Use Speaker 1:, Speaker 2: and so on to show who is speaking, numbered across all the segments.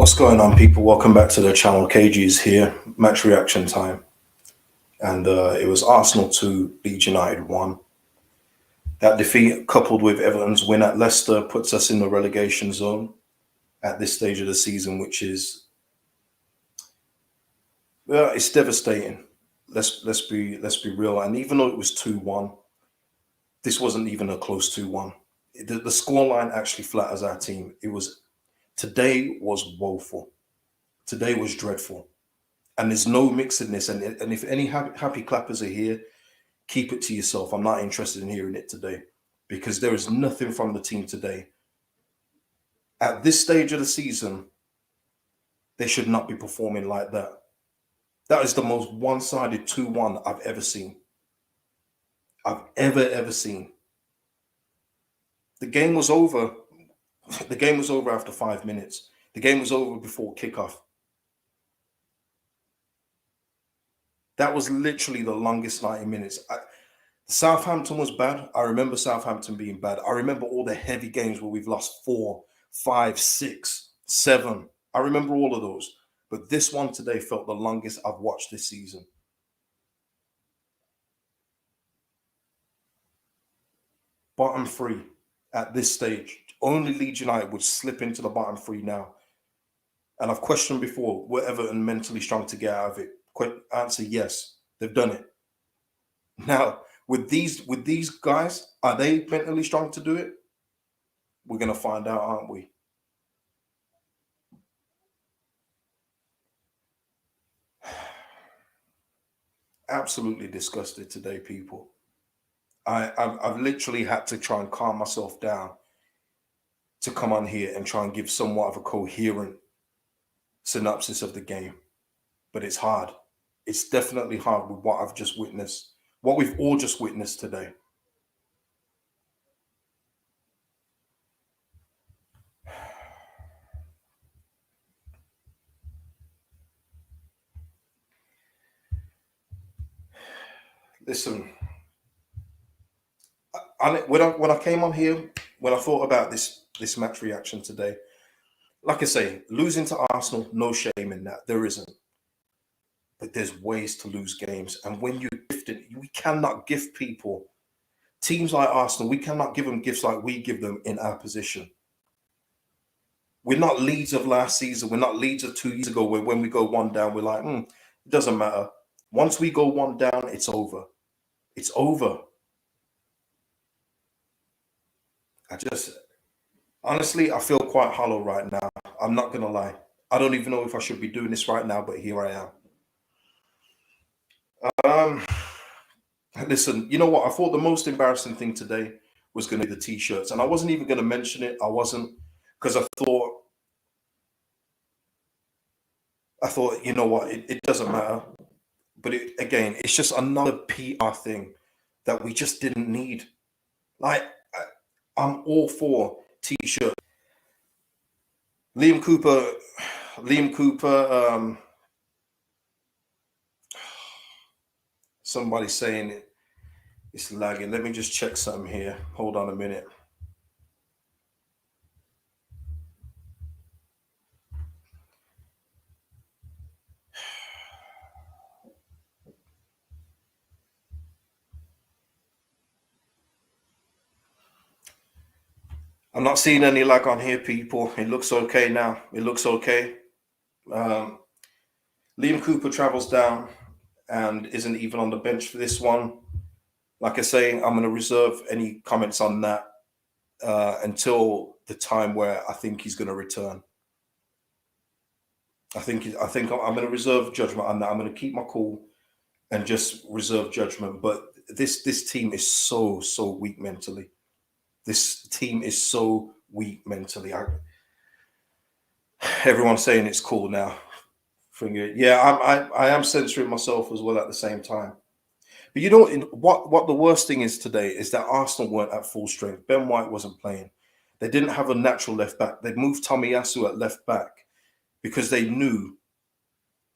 Speaker 1: What's going on, people? Welcome back to the channel. KG's here. Match reaction time. And it was Arsenal 2, Leeds United 1. That defeat, coupled with Everton's win at Leicester, puts us in the relegation zone at this stage of the season, which is, well, it's devastating. Let's be real. And even though it was 2-1, this wasn't even a close 2-1. The scoreline actually flatters our team. Today was woeful. Today was dreadful. And there's no mixing this. And if any happy clappers are here, keep it to yourself. I'm not interested in hearing it today because there is nothing from the team today. At this stage of the season, they should not be performing like that. That is the most one-sided 2-1 I've ever seen. I've ever seen. The game was over. The game was over after 5 minutes. The game was over before kickoff. That was literally the longest 90 minutes. Southampton was bad. I remember Southampton being bad. I remember all the heavy games where we've lost 4, 5, 6, 7. I remember all of those. But this one today felt the longest I've watched this season. Bottom 3 at this stage. Only Leeds United would slip into the bottom 3 now. And I've questioned before, were Everton mentally strong to get out of it? Answer, yes, they've done it. Now, with these guys, are they mentally strong to do it? We're going to find out, aren't we? Absolutely disgusted today, people. I've literally had to try and calm myself down to come on here and try and give somewhat of a coherent synopsis of the game. But it's hard. It's definitely hard with what I've just witnessed, what we've all just witnessed today. Listen, when I came on here, when I thought about this match reaction today, like I say, losing to Arsenal, no shame in that. There isn't. But there's ways to lose games. And when you gift it, we cannot gift people, teams like Arsenal, we cannot give them gifts like we give them in our position. We're not Leeds of last season. We're not Leeds of 2 years ago where when we go 1 down, we're like, it doesn't matter. Once we go 1 down, it's over. It's over. Honestly, I feel quite hollow right now. I'm not going to lie. I don't even know if I should be doing this right now, but here I am. Listen, you know what? I thought the most embarrassing thing today was going to be the T-shirts. And I wasn't even going to mention it. I wasn't, because I thought, you know what? It doesn't matter. But again, it's just another PR thing that we just didn't need. Like, I'm all for T-shirts. Liam Cooper, somebody's saying it's lagging. Let me just check something here. Hold on a minute. I'm not seeing any lag on here, people. It looks okay now. It looks okay. Liam Cooper travels down and isn't even on the bench for this one. Like I say, I'm going to reserve any comments on that until the time where I think he's going to return. I think I'm going to reserve judgment on that. I'm going to keep my cool and just reserve judgment. But this team is so weak mentally. This team is so weak mentally. Everyone's saying it's cool now. Yeah, I am censoring myself as well at the same time. But you know what the worst thing is today is that Arsenal weren't at full strength. Ben White wasn't playing. They didn't have a natural left back. They moved Tomiyasu at left back because they knew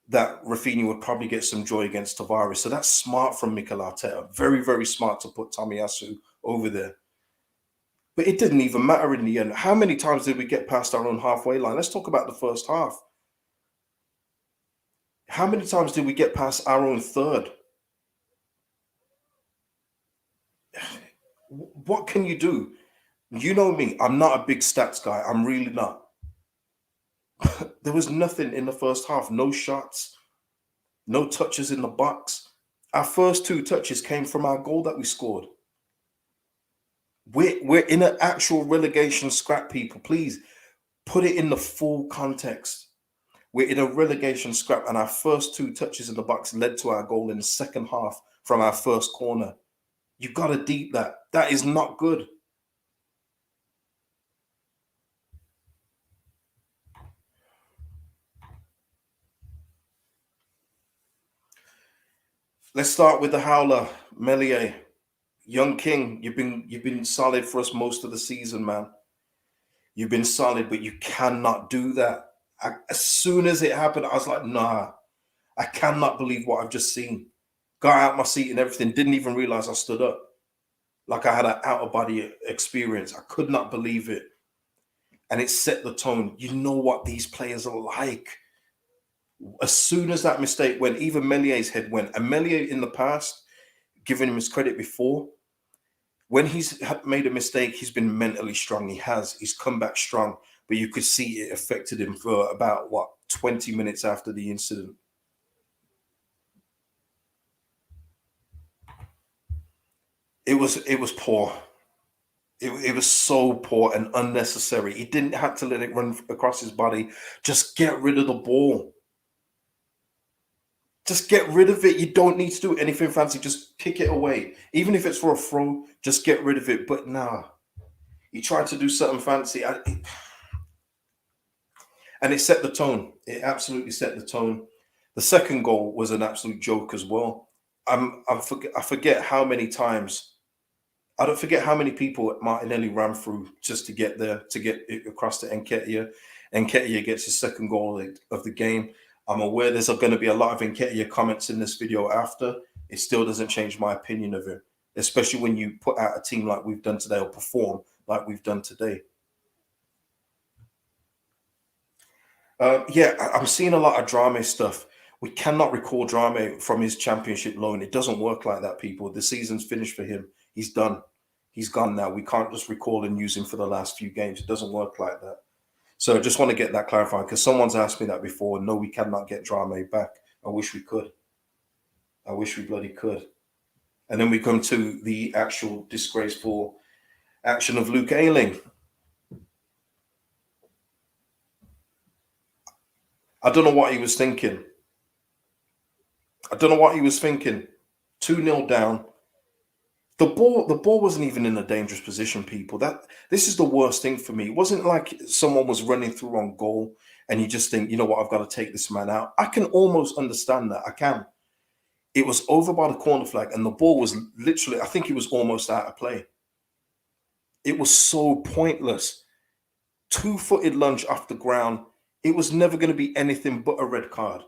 Speaker 1: that Rafinha would probably get some joy against Tavares. So that's smart from Mikel Arteta. Very, very smart to put Tomiyasu over there. But it didn't even matter in the end. How many times did we get past our own halfway line? Let's talk about the first half. How many times did we get past our own third? What can you do? You know me, I'm not a big stats guy. I'm really not. There was nothing in the first half, no shots, no touches in the box. Our first two touches came from our goal that we scored. We're in an actual relegation scrap, people. Please put it in the full context. We're in a relegation scrap, and our first two touches in the box led to our goal in the second half from our first corner. You got to deep that. That is not good. Let's start with the howler, Melier. Young King, you've been solid for us most of the season, man. You've been solid, but you cannot do that. As soon as it happened, I was like, nah, I cannot believe what I've just seen. Got out my seat and everything. Didn't even realize I stood up. Like I had an out of body experience. I could not believe it. And it set the tone. You know what these players are like. As soon as that mistake went, even Melier's head went. And Melier in the past, giving him his credit before, when he's made a mistake, he's been mentally strong. He has. He's come back strong. But you could see it affected him for about, 20 minutes after the incident. It was poor. It was so poor and unnecessary. He didn't have to let it run across his body. Just get rid of the ball. Just get rid of it. You don't need to do anything fancy. Just kick it away. Even if it's for a throw, just get rid of it. But nah, he tried to do something fancy. And it set the tone. It absolutely set the tone. The second goal was an absolute joke as well. I forget how many times. I don't forget how many people Martinelli ran through just to get there, to get it across to Nketiah. Nketiah gets his second goal of the game. I'm aware there's going to be a lot of Nketiah comments in this video after. It still doesn't change my opinion of it, especially when you put out a team like we've done today or perform like we've done today. I'm seeing a lot of Drame stuff. We cannot recall Drame from his championship loan. It doesn't work like that, people. The season's finished for him. He's done. He's gone now. We can't just recall and use him for the last few games. It doesn't work like that. So I just want to get that clarified because someone's asked me that before. No, we cannot get Drame back. I wish we could. I wish we bloody could. And then we come to the actual disgraceful action of Luke Ayling. I don't know what he was thinking. I don't know what he was thinking. 2-0 down. The ball wasn't even in a dangerous position, people. This is the worst thing for me. It wasn't like someone was running through on goal and you just think, you know what, I've got to take this man out. I can almost understand that. I can. It was over by the corner flag and the ball was literally, I think it was almost out of play. It was so pointless. 2-footed lunge off the ground. It was never going to be anything but a red card.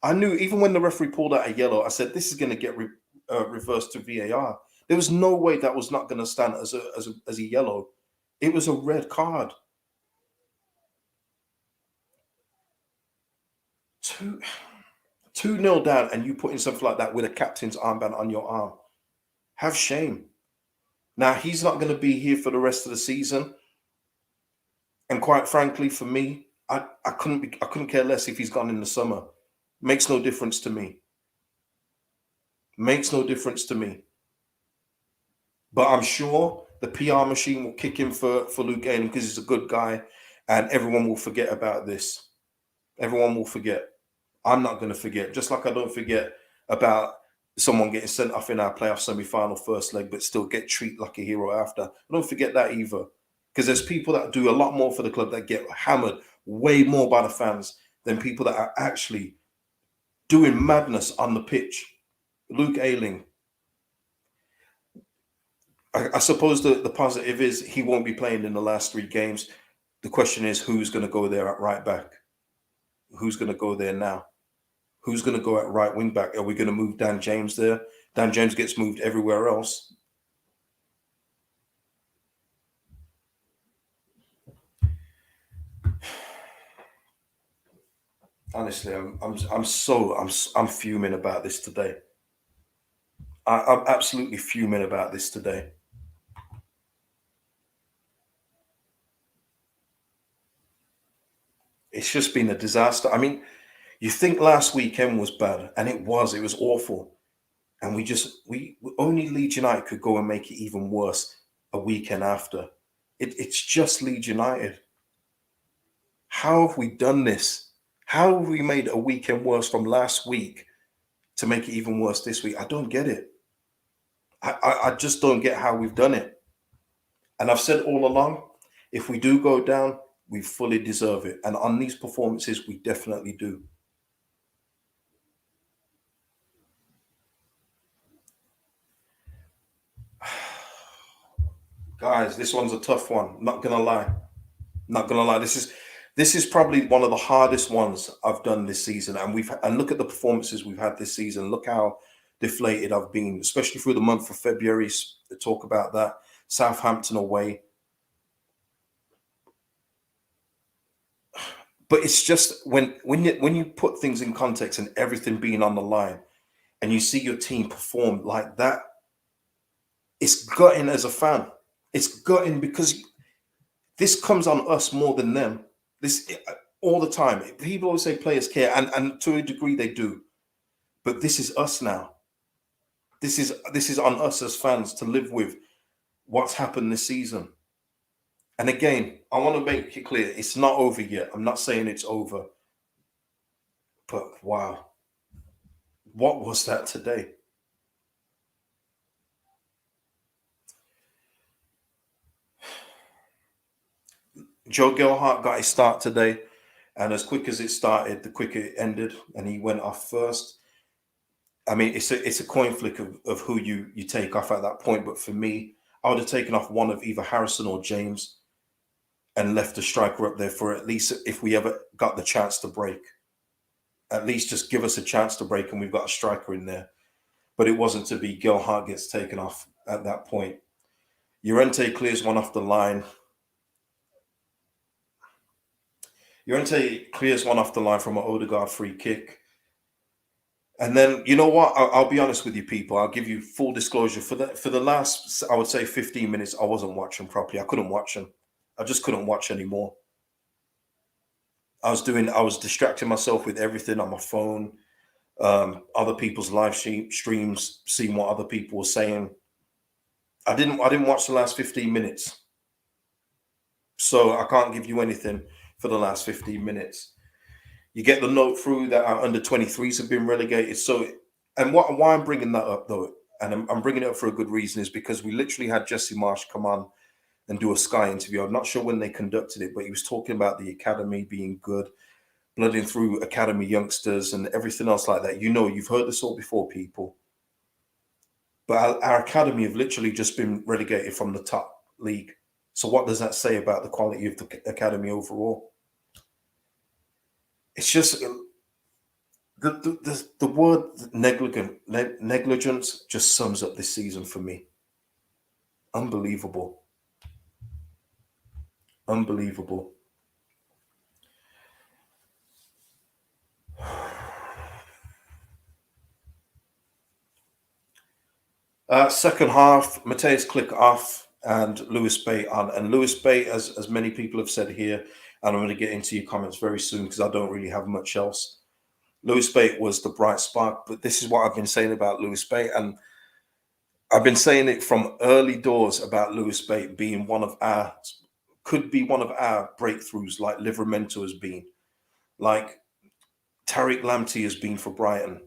Speaker 1: I knew even when the referee pulled out a yellow, I said, this is going to get reversed to VAR. There was no way that was not going to stand as a yellow. It was a red card. 2-0 down and you putting something like that with a captain's armband on your arm. Have shame. Now, he's not going to be here for the rest of the season. And quite frankly, for me, I couldn't care less if he's gone in the summer. Makes no difference to me. Makes no difference to me. But I'm sure the PR machine will kick in for Luke Ayling because he's a good guy and everyone will forget about this. Everyone will forget. I'm not going to forget. Just like I don't forget about someone getting sent off in our playoff semi-final first leg but still get treated like a hero after. I don't forget that either. Because there's people that do a lot more for the club that get hammered way more by the fans than people that are actually doing madness on the pitch. Luke Ayling. I suppose the positive is he won't be playing in the last 3 games. The question is who's going to go there at right back? Who's going to go there now? Who's going to go at right wing back? Are we going to move Dan James there? Dan James gets moved everywhere else. Honestly, I'm fuming about this today. I'm absolutely fuming about this today. It's just been a disaster. I mean, you think last weekend was bad, and it was. It was awful, and we only Leeds United could go and make it even worse a weekend after. It's just Leeds United. How have we done this? How have we made a weekend worse from last week to make it even worse this week? I don't get it. I just don't get how we've done it. And I've said all along, if we do go down, we fully deserve it. And on these performances, we definitely do. Guys, this one's a tough one. Not gonna lie. Not gonna lie. This is probably one of the hardest ones I've done this season. And look at the performances we've had this season. Look how deflated I've been, especially through the month of February. Talk about that. Southampton away. But it's just when you put things in context and everything being on the line, and you see your team perform like that, it's gutting as a fan. It's gutting because this comes on us more than them. This all the time. People always say players care, and to a degree they do. But this is us now. This is on us as fans to live with what's happened this season. And again, I want to make it clear it's not over yet. I'm not saying it's over, but wow, what was that today? Joe Gelhart got his start today, and as quick as it started, the quicker it ended, and he went off first. I mean, it's a coin flick of who you take off at that point. But for me, I would have taken off one of either Harrison or James and left the striker up there for at least if we ever got the chance to break. At least just give us a chance to break, and we've got a striker in there. But it wasn't to be. Gelhart gets taken off at that point. Llorente clears one off the line. Llorente clears one off the line from an Odegaard free kick. And then you know what? I'll be honest with you, people. I'll give you full disclosure for the last, I would say, 15 minutes. I wasn't watching properly. I couldn't watch them. I just couldn't watch anymore. I was distracting myself with everything on my phone, other people's streams, seeing what other people were saying. I didn't watch the last 15 minutes, so I can't give you anything for the last 15 minutes. You get the note through that our under 23s have been relegated. So, and why I'm bringing that up though, and I'm bringing it up for a good reason, is because we literally had Jesse Marsh come on and do a Sky interview. I'm not sure when they conducted it, but he was talking about the academy being good, blooding through academy youngsters and everything else like that. You know, you've heard this all before, people. But our academy have literally just been relegated from the top league. So what does that say about the quality of the academy overall? It's just the word negligence just sums up this season for me. Unbelievable, unbelievable. Second half, Mateus Click off and Lewis Bate on. And Lewis Bate, as many people have said here, and I'm going to get into your comments very soon because I don't really have much else. Lewis Bate was the bright spark, but this is what I've been saying about Lewis Bate, and I've been saying it from early doors about Lewis Bate being could be one of our breakthroughs, like Livramento has been, like Tariq Lamptey has been for Brighton,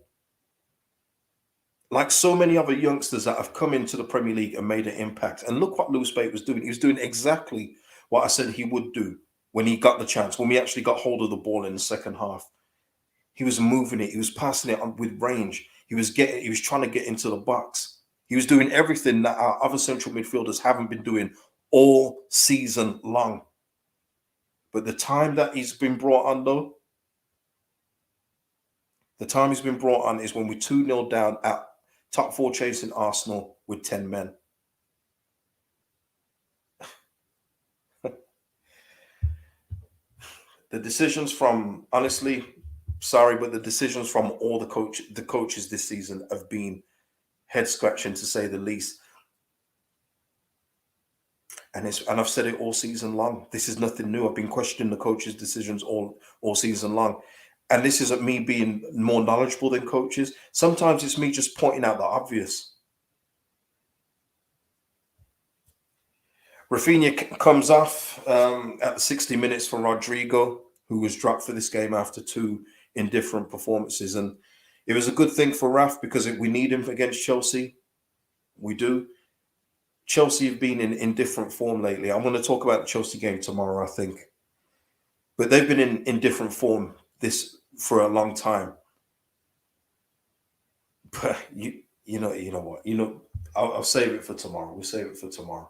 Speaker 1: like so many other youngsters that have come into the Premier League and made an impact. And look what Lewis Bate was doing. He was doing exactly what I said he would do when he got the chance, when we actually got hold of the ball in the second half. He was moving it. He was passing it on with range. He was trying to get into the box. He was doing everything that our other central midfielders haven't been doing all season long. But the time that he's been brought on, though, the time he's been brought on is when we're 2-0 down at top four chasing Arsenal with 10 men. The decisions from, honestly, Sorry, but the decisions from all the coaches this season have been head scratching to say the least. And I've said it all season long. This is nothing new. I've been questioning the coaches' decisions all season long. And this isn't me being more knowledgeable than coaches. Sometimes it's me just pointing out the obvious. Rafinha comes off at the 60 minutes for Rodrigo, who was dropped for this game after two indifferent performances. And it was a good thing for Raf because we need him against Chelsea. We do. Chelsea have been in different form lately. I'm going to talk about the Chelsea game tomorrow, I think. But they've been in different form this for a long time. But you know what? I'll save it for tomorrow. We'll save it for tomorrow.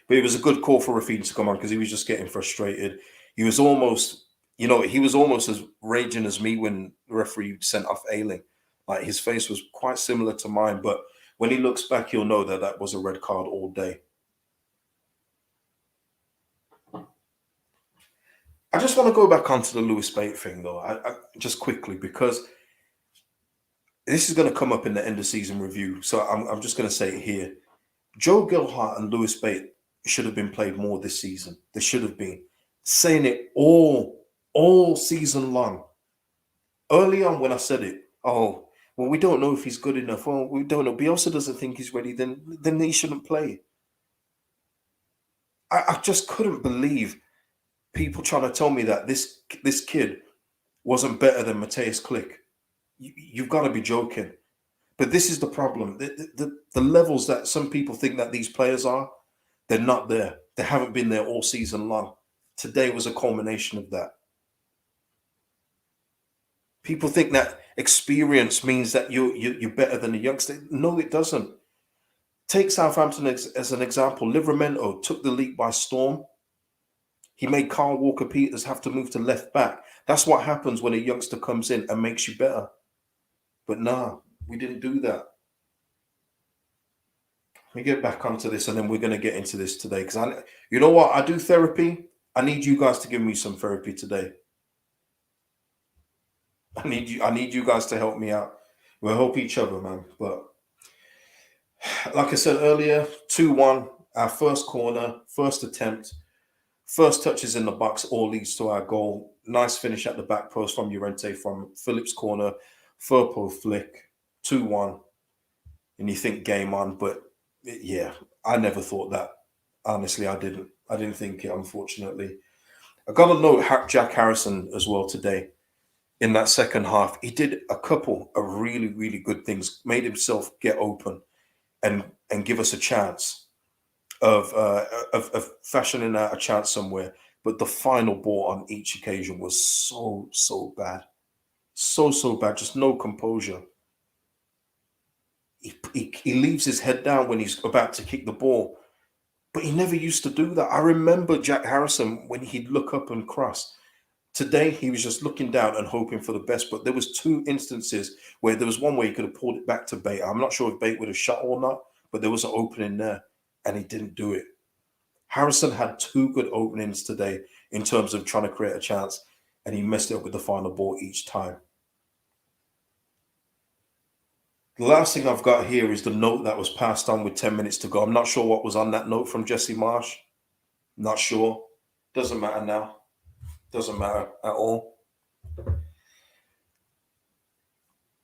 Speaker 1: But it was a good call for Rafinha to come on because he was just getting frustrated. He was almost, he was almost as raging as me when the referee sent off Ayling. Like his face was quite similar to mine, but when he looks back, he'll know that that was a red card all day. I just want to go back onto the Lewis Bate thing, though, just quickly, because this is going to come up in the end of season review. So I'm just going to say it here. Joe Gilhart and Lewis Bate should have been played more this season. They should have been. Saying it all season long. Early on when I said it, oh, well, we don't know if he's good enough. Well, we don't know. Bielsa doesn't think he's ready, then he shouldn't play. I just couldn't believe people trying to tell me that this kid wasn't better than Mateus Click. You've got to be joking. But this is the problem. The levels that some people think that these players are, they're not there. They haven't been there all season long. Today was a culmination of that. People think that experience means that you're better than a youngster. No, it doesn't. Take Southampton as an example. Livramento took the league by storm. He made Carl Walker-Peters have to move to left back. That's what happens when a youngster comes in and makes you better. But nah, we didn't do that. Let me get back onto this, and then we're going to get into this today. Because you know what? I do therapy. I need you guys to give me some therapy today. I need you guys to help me out. We'll help each other, man. But like I said earlier, 2-1, our first corner, first attempt, first touches in the box, all leads to our goal. Nice finish at the back post from Llorente from Phillips' corner, Firpo flick, 2-1. And you think game on, but yeah, I never thought that. Honestly, I didn't. I didn't think it, unfortunately. I got to note Jack Harrison as well today. In that second half, he did a couple of really, really good things, made himself get open and give us a chance of fashioning out a chance somewhere. But the final ball on each occasion was so bad. So bad, just no composure. He leaves his head down when he's about to kick the ball, but he never used to do that. I remember Jack Harrison when he'd look up and cross. Today, he was just looking down and hoping for the best, but there was two instances where there was one where he could have pulled it back to Bate. I'm not sure if Bate would have shot or not, but there was an opening there, and he didn't do it. Harrison had two good openings today in terms of trying to create a chance, and he messed it up with the final ball each time. The last thing I've got here is the note that was passed on with 10 minutes to go. I'm not sure what was on that note from Jesse Marsh. Not sure. Doesn't matter now. Doesn't matter at all.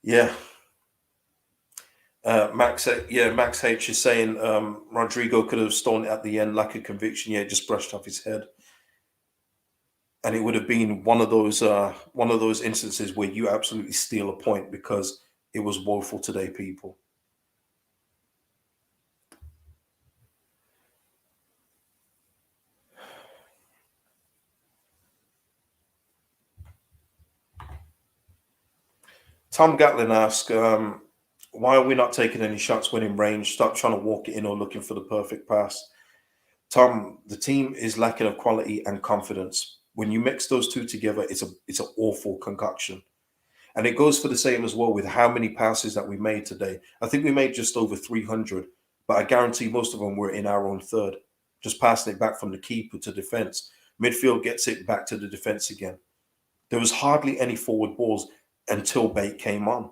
Speaker 1: Yeah. Max H is saying Rodrigo could have stolen it at the end, lack of conviction. Yeah, just brushed off his head. And it would have been one of those instances where you absolutely steal a point because it was woeful today, people. Tom Gatlin asks, why are we not taking any shots when in range? Stop trying to walk it in or looking for the perfect pass. Tom, the team is lacking of quality and confidence. When you mix those two together, it's an awful concoction. And it goes for the same as well with how many passes that we made today. I think we made just over 300, but I guarantee most of them were in our own third, just passing it back from the keeper to defense. Midfield gets it back to the defense again. There was hardly any forward balls until Bate came on.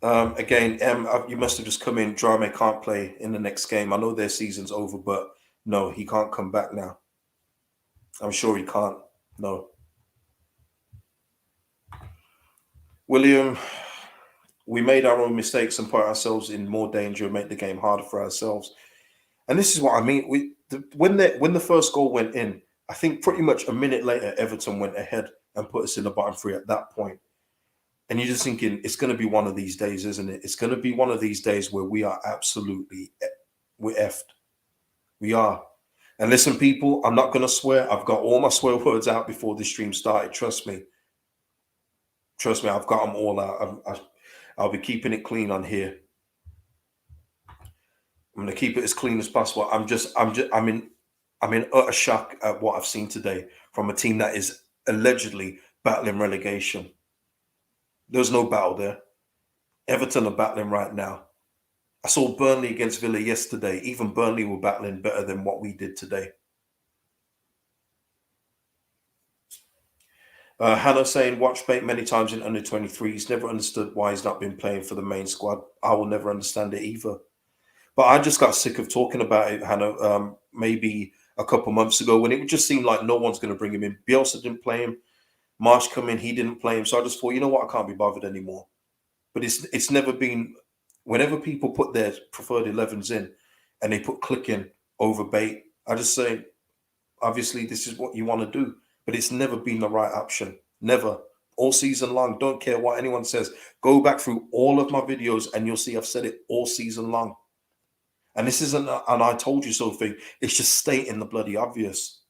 Speaker 1: Again, you must have just come in. Drame can't play in the next game. I know their season's over, but no, he can't come back now. I'm sure he can't. No. William, we made our own mistakes and put ourselves in more danger and make the game harder for ourselves. And this is what I mean. When the first goal went in, I think pretty much a minute later, Everton went ahead and put us in the bottom three at that point. And you're just thinking, it's going to be one of these days, isn't it? It's going to be one of these days where we are absolutely, we're effed. We are. And listen, people, I'm not going to swear. I've got all my swear words out before this stream started. Trust me. Trust me, I've got them all out. I'll be keeping it clean on here. I'm going to keep it as clean as possible. I'm in utter shock at what I've seen today from a team that is allegedly battling relegation. There's no battle there. Everton are battling right now. I saw Burnley against Villa yesterday. Even Burnley were battling better than what we did today. Hannah saying, watch Bate many times in under 23s. Never understood why he's not been playing for the main squad. I will never understand it either. But I just got sick of talking about it, Hannah, maybe a couple months ago when it just seemed like no one's going to bring him in. Bielsa didn't play him. Marsh come in, he didn't play him. So I just thought, you know what, I can't be bothered anymore. But it's never been, whenever people put their preferred 11s in and they put Click in over Bate, I just say, obviously, this is what you want to do. But it's never been the right option. Never. All season long. Don't care what anyone says. Go back through all of my videos and you'll see I've said it all season long. And this isn't an I told you so thing. It's just stating the bloody obvious.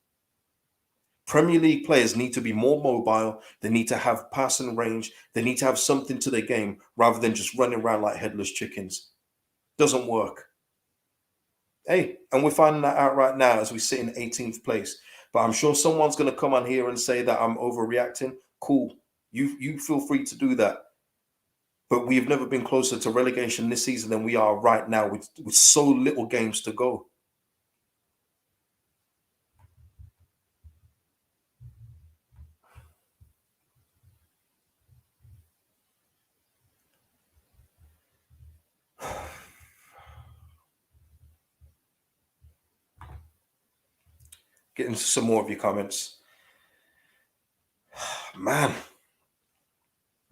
Speaker 1: Premier League players need to be more mobile. They need to have passing range. They need to have something to their game rather than just running around like headless chickens. Doesn't work. Hey, and we're finding that out right now as we sit in 18th place. But I'm sure someone's going to come on here and say that I'm overreacting. Cool. You feel free to do that. But we've never been closer to relegation this season than we are right now with so little games to go. Get into some more of your comments. Man,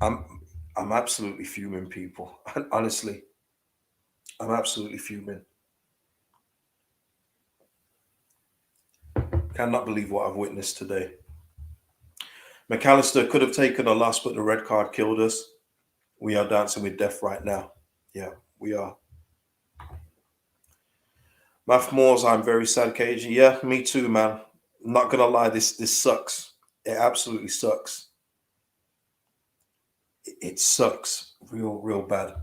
Speaker 1: I'm absolutely fuming, people. Honestly, I'm absolutely fuming. Cannot believe what I've witnessed today. McAllister could have taken a loss, but the red card killed us. We are dancing with death right now. Yeah, we are. Math Moores, I'm very sad, KG. Yeah, me too, man. I'm not gonna lie, this sucks. It absolutely sucks. It sucks real bad.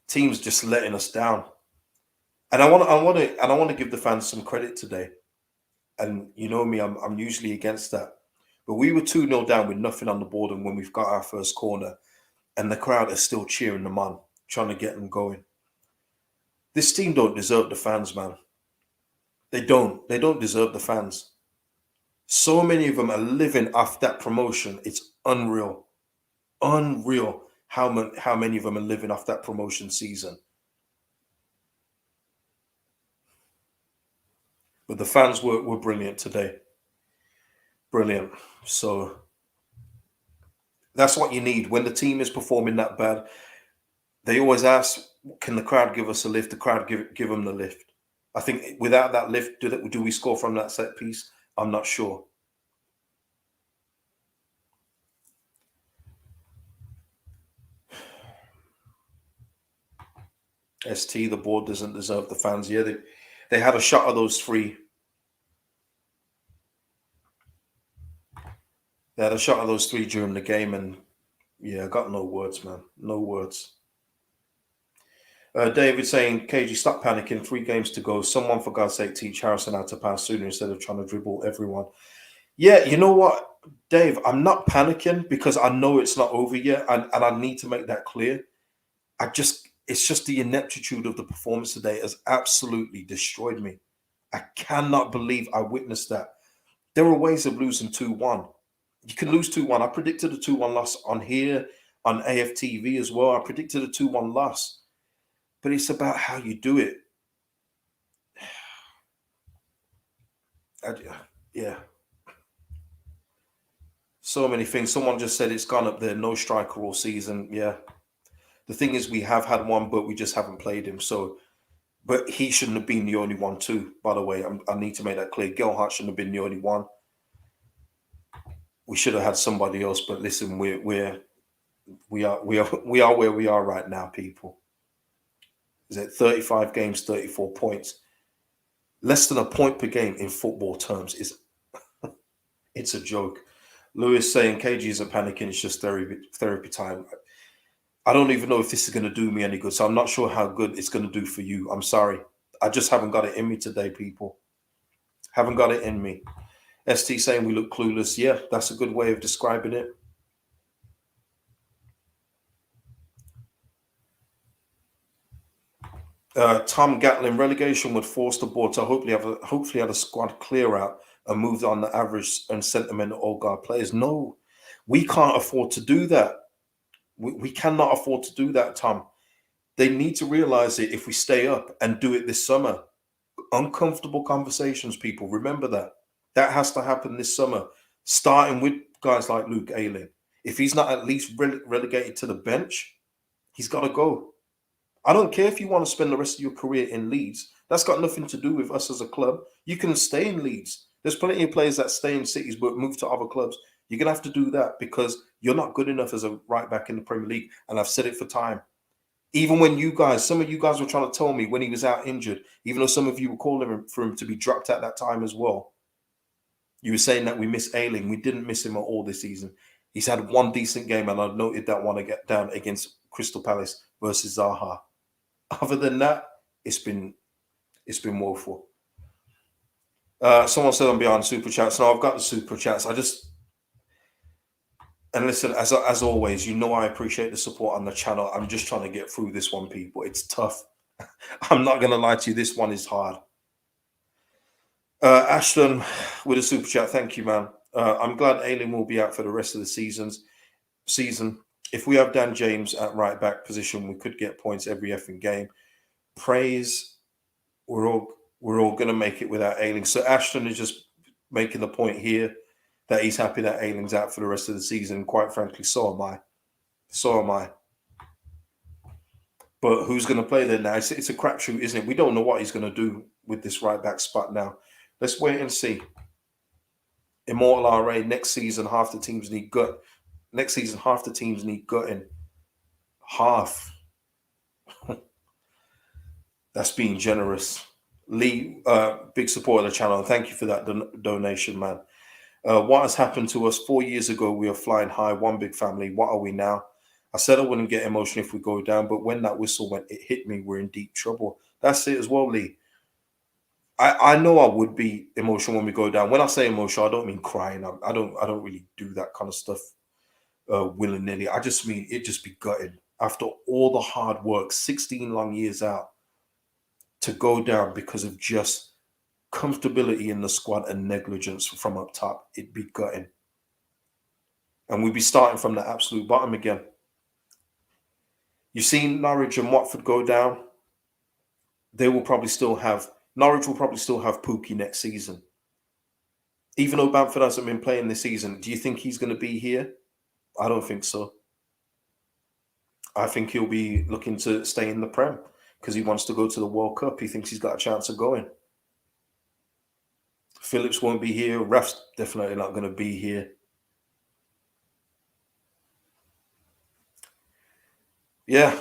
Speaker 1: Teams just letting us down. And I want to give the fans some credit today. And you know me, I'm usually against that. But we were 2-0 down with nothing on the board, and when we've got our first corner, and the crowd is still cheering them on, trying to get them going. This team don't deserve the fans, man. They don't. They don't deserve the fans. So many of them are living off that promotion. It's unreal. Unreal how many of them are living off that promotion season. But the fans were brilliant today. Brilliant. So that's what you need. When the team is performing that bad, they always ask, can the crowd give us a lift? The crowd give them the lift. I think without that lift, do we score from that set piece? I'm not sure. ST, the board doesn't deserve the fans. Yeah, they had a shot of those three. They had a shot of those three during the game, and yeah, I got no words, man. No words. David saying, KG, stop panicking. 3 games to go. Someone, for God's sake, teach Harrison how to pass sooner instead of trying to dribble everyone. Yeah, you know what, Dave? I'm not panicking because I know it's not over yet, and I need to make that clear. It's just the ineptitude of the performance today has absolutely destroyed me. I cannot believe I witnessed that. There are ways of losing 2-1. You can lose 2-1. I predicted a 2-1 loss on here, on AFTV as well. I predicted a 2-1 loss. But it's about how you do it. Yeah. So many things. Someone just said it's gone up there. No striker all season. Yeah. The thing is, we have had one, but we just haven't played him. So, but he shouldn't have been the only one too. By the way, I need to make that clear. Gelhardt shouldn't have been the only one. We should have had somebody else. But listen, we are where we are right now, people. Is it 35 games, 34 points? Less than a point per game in football terms is it's a joke. Lewis saying KG isn't panicking, it's just therapy time. I don't even know if this is going to do me any good, so I'm not sure how good it's going to do for you. I'm sorry. I just haven't got it in me today, people. Haven't got it in me. ST saying we look clueless. Yeah, that's a good way of describing it. Tom Gatlin, relegation would force the board to hopefully have a squad clear out and move on the average and sentiment old guard players. No, we can't afford to do that. We cannot afford to do that, Tom. They need to realize it if we stay up and do it this summer. Uncomfortable conversations, people. Remember that. That has to happen this summer, starting with guys like Luke Ayling. If he's not at least relegated to the bench, he's got to go. I don't care if you want to spend the rest of your career in Leeds. That's got nothing to do with us as a club. You can stay in Leeds. There's plenty of players that stay in cities but move to other clubs. You're going to have to do that because you're not good enough as a right back in the Premier League. And I've said it for time. Even when some of you guys were trying to tell me when he was out injured, even though some of you were calling for him to be dropped at that time as well, you were saying that we miss Ayling. We didn't miss him at all this season. He's had one decent game, and I noted that one down against Crystal Palace versus Zaha. Other than that, it's been woeful. Someone said I'm behind super chats. No, I've got the super chats. And listen, as always, you know I appreciate the support on the channel. I'm just trying to get through this one, people. It's tough. I'm not going to lie to you. This one is hard. Ashton with a super chat. Thank you, man. I'm glad Ayling will be out for the rest of the season. If we have Dan James at right back position, we could get points every effing game. Praise. We're all going to make it without Ayling. So Ashton is just making the point here that he's happy that Ayling's out for the rest of the season. Quite frankly, so am I. So am I. But who's going to play there now? It's a crapshoot, isn't it? We don't know what he's going to do with this right back spot now. Let's wait and see. Immortal RA, next season, half the teams need gutting. Half. That's being generous. Lee, big supporter of the channel. Thank you for that donation, man. What has happened to us 4 years ago? We are flying high, one big family. What are we now? I said I wouldn't get emotional if we go down, but when that whistle went, it hit me. We're in deep trouble. That's it as well, Lee. I know I would be emotional when we go down. When I say emotional, I don't mean crying. I don't really do that kind of stuff willy-nilly. I just mean it just be gutted after all the hard work, 16 long years out, to go down because of just comfortability in the squad and negligence from up top. It'd be gutting. And we'd be starting from the absolute bottom again. You've seen Norwich and Watford go down. Norwich will probably still have Pookie next season. Even though Bamford hasn't been playing this season, do you think he's going to be here? I don't think so. I think he'll be looking to stay in the Prem because he wants to go to the World Cup. He thinks he's got a chance of going. Phillips won't be here. Raf's definitely not going to be here. Yeah,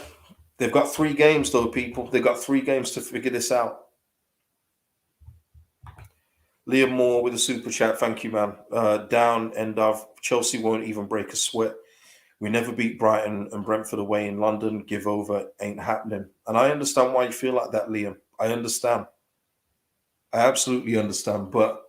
Speaker 1: they've got 3 games though, people. They've got 3 games to figure this out. Liam Moore with a super chat. Thank you, man. Down end of Chelsea won't even break a sweat. We never beat Brighton and Brentford away in London. Give over ain't happening. And I understand why you feel like that, Liam. I understand. I absolutely understand. But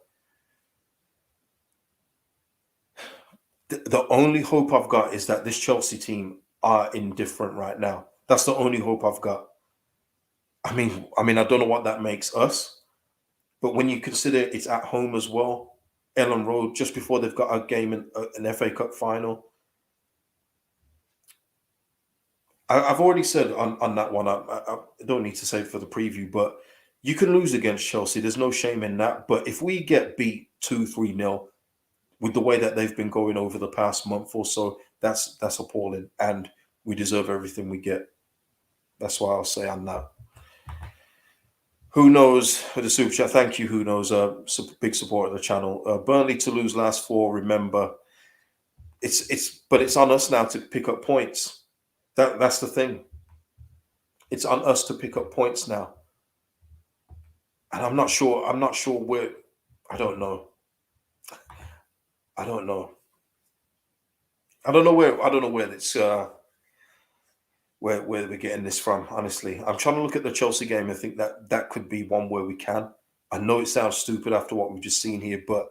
Speaker 1: the only hope I've got is that this Chelsea team are indifferent right now. That's the only hope I've got. I mean, I don't know what that makes us. But when you consider it's at home as well, Ellen Road, just before they've got a game in an FA Cup final. I've already said on that one, I don't need to say it for the preview, but you can lose against Chelsea. There's no shame in that. But if we get beat 2-3-0 with the way that they've been going over the past month or so, that's appalling. And we deserve everything we get. That's why I'll say on that. Who knows for the super chat? Thank you. Who knows? Big support of the channel. Burnley to lose last four. Remember, but it's on us now to pick up points. That's the thing. It's on us to pick up points now, and I'm not sure. Where. I don't know. I don't know. I don't know where it's where we're getting this from. Honestly, I'm trying to look at the Chelsea game and think that could be one where we can. I know it sounds stupid after what we've just seen here, but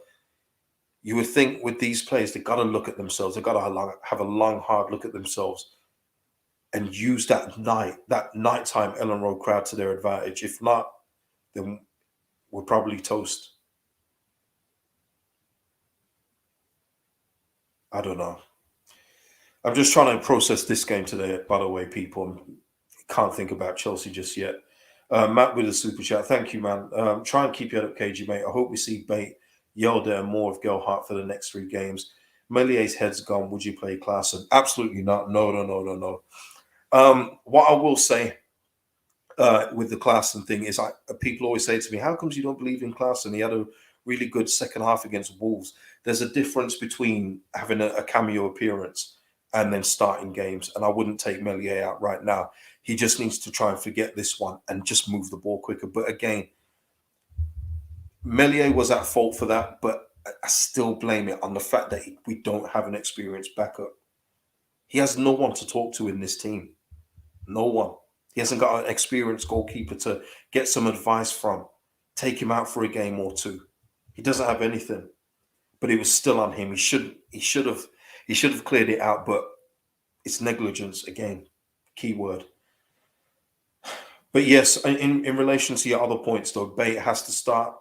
Speaker 1: you would think with these players, they've got to look at themselves. They've got to have a long, hard look at themselves and use that nighttime Ellen Road crowd to their advantage. If not, then we're probably toast. I don't know. I'm just trying to process this game today, by the way, people. Can't think about Chelsea just yet. Matt with a super chat. Thank you, man. Try and keep your head up, KG, mate. I hope we see Bate, Yelder, and more of Gelhardt for the next 3 games. Melier's head's gone. Would you play Klaassen? Absolutely not. No. What I will say with the Klaassen thing is, people always say to me, how comes you don't believe in Klaassen? He had a really good second half against Wolves. There's a difference between having a cameo appearance and then starting games. And I wouldn't take Melier out right now. He just needs to try and forget this one and just move the ball quicker. But again, Melier was at fault for that, but I still blame it on the fact that we don't have an experienced backup. He has no one to talk to in this team. No one. He hasn't got an experienced goalkeeper to get some advice from, take him out for a game or two. He doesn't have anything. But it was still on him. He should have cleared it out, but it's negligence again. Key word. But yes, in relation to your other points, though, Bate has to start.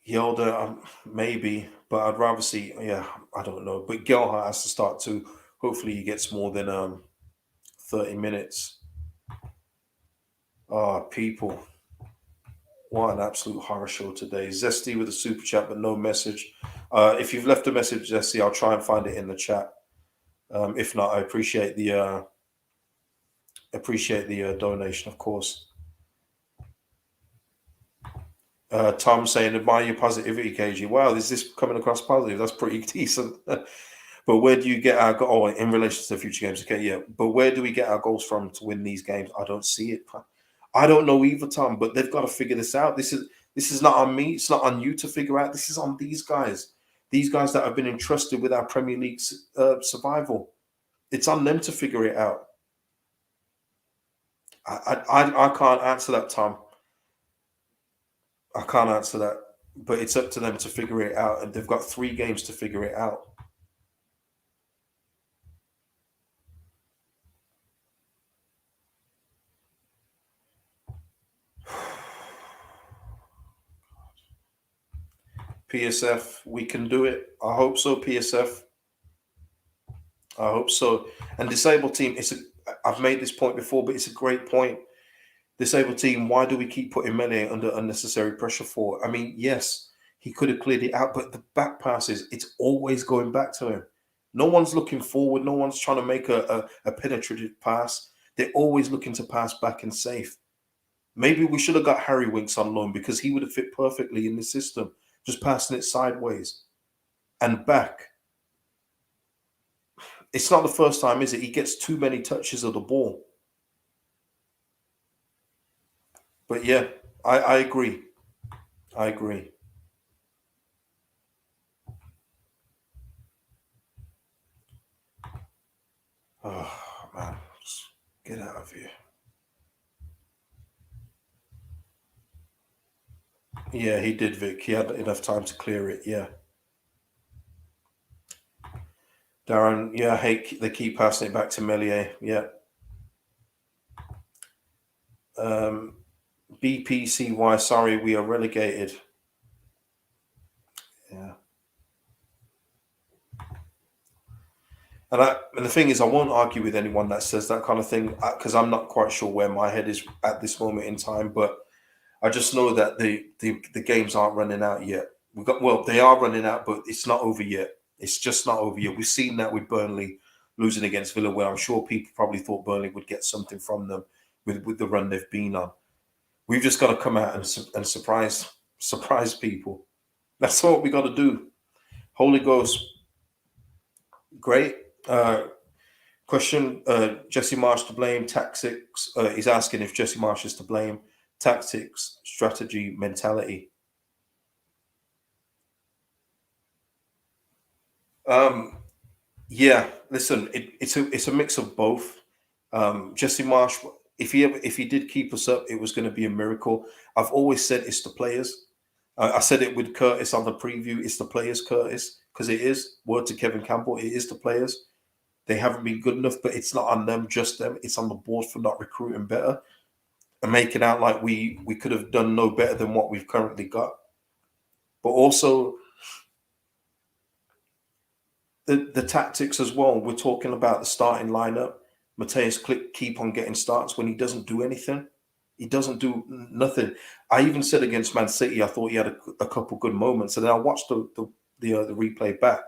Speaker 1: Yelder, maybe, but I'd rather see. Yeah, I don't know. But Gelhardt has to start too. Hopefully, he gets more than 30 minutes. People. What an absolute horror show today. Zesty with a super chat, but no message. If you've left a message, Zesty, I'll try and find it in the chat. If not, I appreciate the donation, of course. Tom saying, admire your positivity, KG. Wow, is this coming across positive? That's pretty decent. But where do you get our goal? Oh, in relation to the future games? Okay, yeah. But where do we get our goals from to win these games? I don't see it. I don't know either, Tom, but they've got to figure this out. This is not on me. It's not on you to figure out. This is on these guys. These guys that have been entrusted with our Premier League survival. It's on them to figure it out. I can't answer that, Tom. I can't answer that. But it's up to them to figure it out. And they've got 3 games to figure it out. PSF, we can do it. I hope so, PSF. I hope so. And disabled team, I've made this point before, but it's a great point. Disabled team, why do we keep putting Mene under unnecessary pressure for? I mean, yes, he could have cleared it out, but the back passes, it's always going back to him. No one's looking forward. No one's trying to make a penetrative pass. They're always looking to pass back and safe. Maybe we should have got Harry Winks on loan because he would have fit perfectly in the system, just passing it sideways and back. It's not the first time, is it? He gets too many touches of the ball. But yeah, I agree. I agree. Oh, man. Just get out of here. Yeah, he did, Vic. He had enough time to clear it, yeah. Darren, yeah, I hate they keep passing it back to Melier, yeah. BPCY, sorry, we are relegated. Yeah. And the thing is, I won't argue with anyone that says that kind of thing because I'm not quite sure where my head is at this moment in time. But I just know that the games aren't running out yet. They are running out, but it's not over yet. It's just not over yet. We've seen that with Burnley losing against Villa, where I'm sure people probably thought Burnley would get something from them with the run they've been on. We've just got to come out and surprise people. That's what we got to do. Holy Ghost, great. Question: Jesse Marsh to blame? Tactics? He's asking if Jesse Marsh is to blame. Tactics, strategy, mentality. Yeah, listen, it's a mix of both. Jesse Marsh, if he did keep us up, it was going to be a miracle. I've always said it's the players. I said it with Curtis on the preview. It's the players, Curtis, because it is. Word to Kevin Campbell, it is the players. They haven't been good enough, but it's not on them, just them. It's on the board for not recruiting better and making out like we could have done no better than what we've currently got. But also the tactics as well. We're talking about the starting lineup. Mateus Click keep on getting starts when he doesn't do anything. He doesn't do nothing. I even said against Man City, I thought he had a couple good moments, and then I watched the replay back,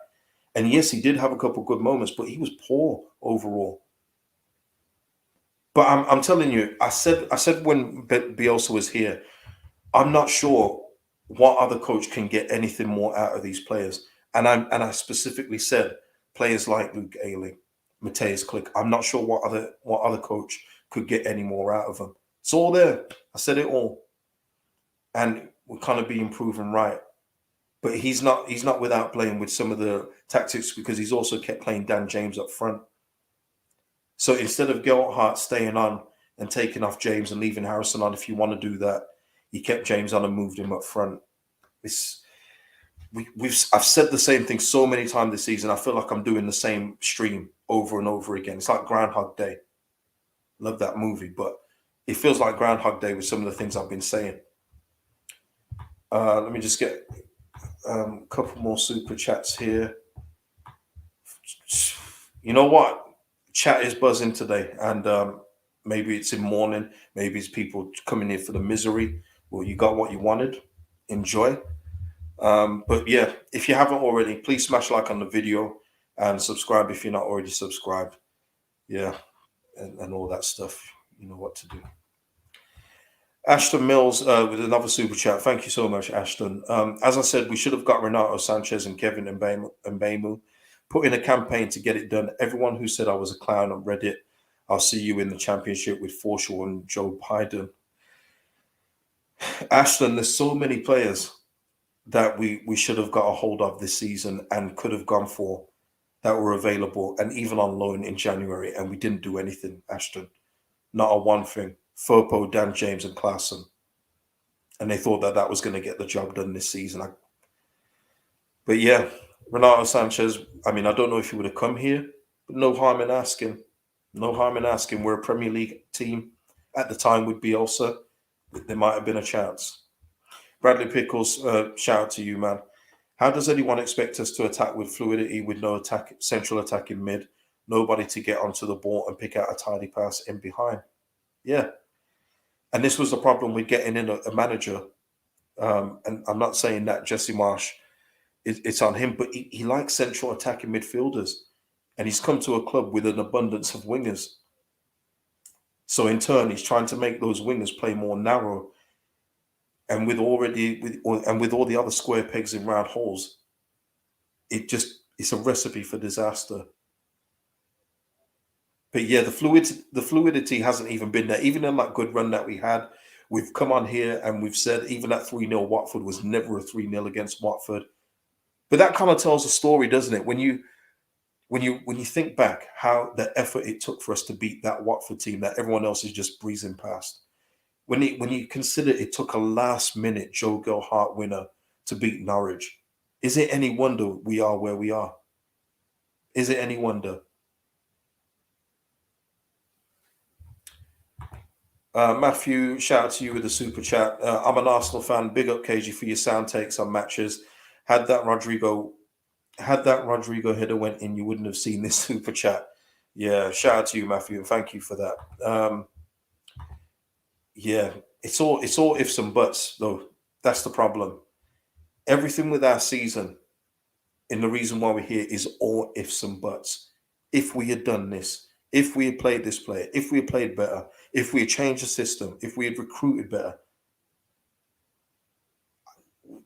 Speaker 1: and yes, he did have a couple good moments, but he was poor overall. But I'm telling you, I said when Bielsa was here, I'm not sure what other coach can get anything more out of these players. And I specifically said players like Luke Ayling, Mateus Click. I'm not sure what other coach could get any more out of them. It's all there. I said it all, and we're kind of being proven right. But he's not without playing with some of the tactics because he's also kept playing Dan James up front. So instead of Gelhardt staying on and taking off James and leaving Harrison on, if you want to do that, he kept James on and moved him up front. I've said the same thing so many times this season. I feel like I'm doing the same stream over and over again. It's like Groundhog Day. Love that movie, but it feels like Groundhog Day with some of the things I've been saying. Let me just get a couple more super chats here. You know what? Chat is buzzing today, and maybe it's in morning, maybe it's people coming in for the misery. Well, you got what you wanted. Enjoy. But yeah, if you haven't already, please smash like on the video and subscribe if you're not already subscribed. Yeah, and all that stuff. You know what to do. Ashton Mills with another super chat. Thank you so much, Ashton. As I said, we should have got Renato Sanchez and Kevin Mbemu. Put in a campaign to get it done. Everyone who said I was a clown on Reddit, I'll see you in the championship with Forshaw and Joe Biden. Ashton, there's so many players that we should have got a hold of this season and could have gone for that were available and even on loan in January, and we didn't do anything, Ashton. Not a one thing. Fopo, Dan James, and Klaassen. And they thought that was going to get the job done this season. But yeah, Renato Sanchez, I mean, I don't know if he would have come here, but no harm in asking. No harm in asking. We're a Premier League team. At the time with Bielsa, there might have been a chance. Bradley Pickles, shout out to you, man. How does anyone expect us to attack with fluidity with no central attack in mid, nobody to get onto the ball and pick out a tidy pass in behind? Yeah. And this was the problem with getting in a manager. And I'm not saying that Jesse Marsh, it's on him, but he likes central attacking midfielders. And he's come to a club with an abundance of wingers. So in turn, he's trying to make those wingers play more narrow. And with all the other square pegs in round holes, it's a recipe for disaster. But yeah, the fluidity hasn't even been there. Even in that good run that we had, we've come on here and we've said even that 3-0 Watford was never a 3-0 against Watford. But that kind of tells a story, doesn't it? When you think back how the effort it took for us to beat that Watford team that everyone else is just breezing past. When you consider it took a last-minute Joe Gelhardt winner to beat Norwich, is it any wonder we are where we are? Is it any wonder? Matthew, shout out to you with the super chat. I'm an Arsenal fan. Big up KG for your sound takes on matches. Had that Rodrigo header went in, you wouldn't have seen this super chat. Yeah, shout out to you, Matthew, and thank you for that. Yeah, it's all ifs and buts though. That's the problem. Everything with our season, and the reason why we're here, is all ifs and buts. If we had done this, if we had played this player, if we had played better, if we had changed the system, if we had recruited better,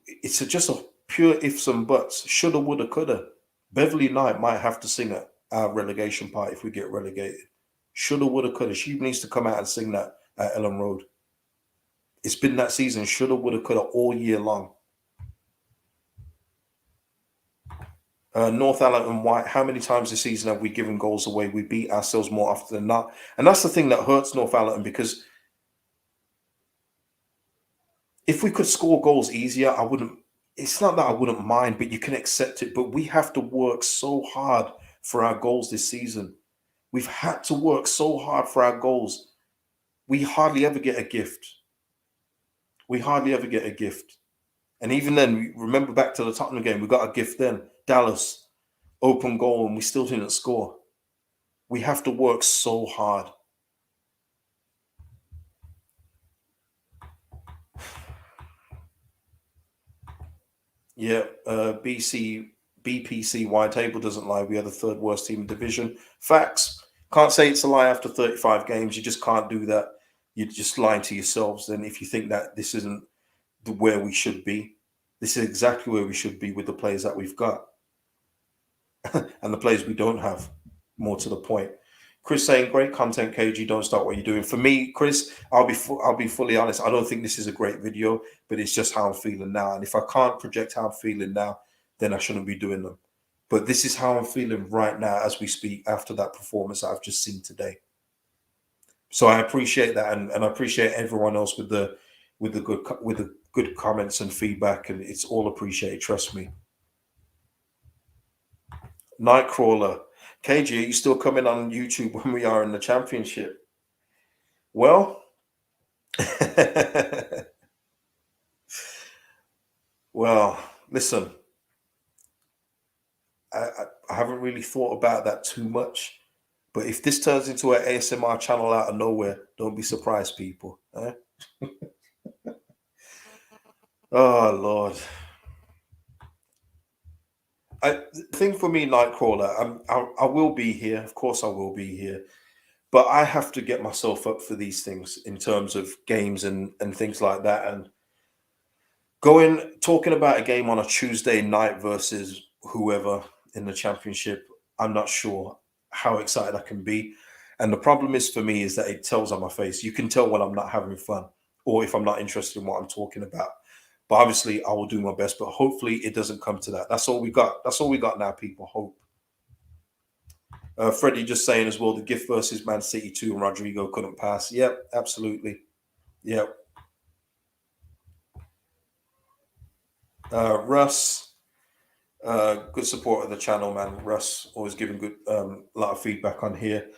Speaker 1: it's just a pure ifs and buts. Shoulda, woulda, coulda. Beverly Knight might have to sing at our relegation part if we get relegated. Shoulda, woulda, coulda. She needs to come out and sing that at Ellen Road. It's been that season. Shoulda, woulda, coulda all year long. North Allen and White, how many times this season have we given goals away? We beat ourselves more often than not. And that's the thing that hurts North Allen, because if we could score goals easier, I wouldn't. It's not that I wouldn't mind, but you can accept it. But we have to work so hard for our goals this season. We've had to work so hard for our goals. We hardly ever get a gift. We hardly ever get a gift. And even then, remember back to the Tottenham game, we got a gift then. Dallas, open goal, and we still didn't score. We have to work so hard. Yeah, BPC wide table doesn't lie. We are the third worst team in division. Facts. Can't say it's a lie after 35 games. You just can't do that. You're just lying to yourselves then if you think that this isn't where we should be. This is exactly where we should be with the players that we've got. And the players we don't have, more to the point. Chris saying, great content, KG, don't start what you're doing. For me, Chris, I'll be fully honest. I don't think this is a great video, but it's just how I'm feeling now. And if I can't project how I'm feeling now, then I shouldn't be doing them. But this is how I'm feeling right now as we speak after that performance that I've just seen today. So I appreciate that, and I appreciate everyone else with the good comments and feedback, and it's all appreciated. Trust me. Nightcrawler, KG, are you still coming on YouTube when we are in the championship? Well, well, listen, I haven't really thought about that too much, but if this turns into an ASMR channel out of nowhere, don't be surprised, people. Eh? Oh Lord. The thing for me, Nightcrawler, I will be here. Of course, I will be here. But I have to get myself up for these things in terms of games and things like that. And talking about a game on a Tuesday night versus whoever in the championship, I'm not sure how excited I can be. And the problem is for me is that it tells on my face. You can tell when I'm not having fun or if I'm not interested in what I'm talking about. But obviously, I will do my best. But hopefully, it doesn't come to that. That's all we got. That's all we got now, people. Hope. Freddie just saying as well, the gift versus Man City 2 and Rodrigo couldn't pass. Yep, absolutely. Yep. Russ, good support of the channel, man. Russ always giving good lot of feedback on here.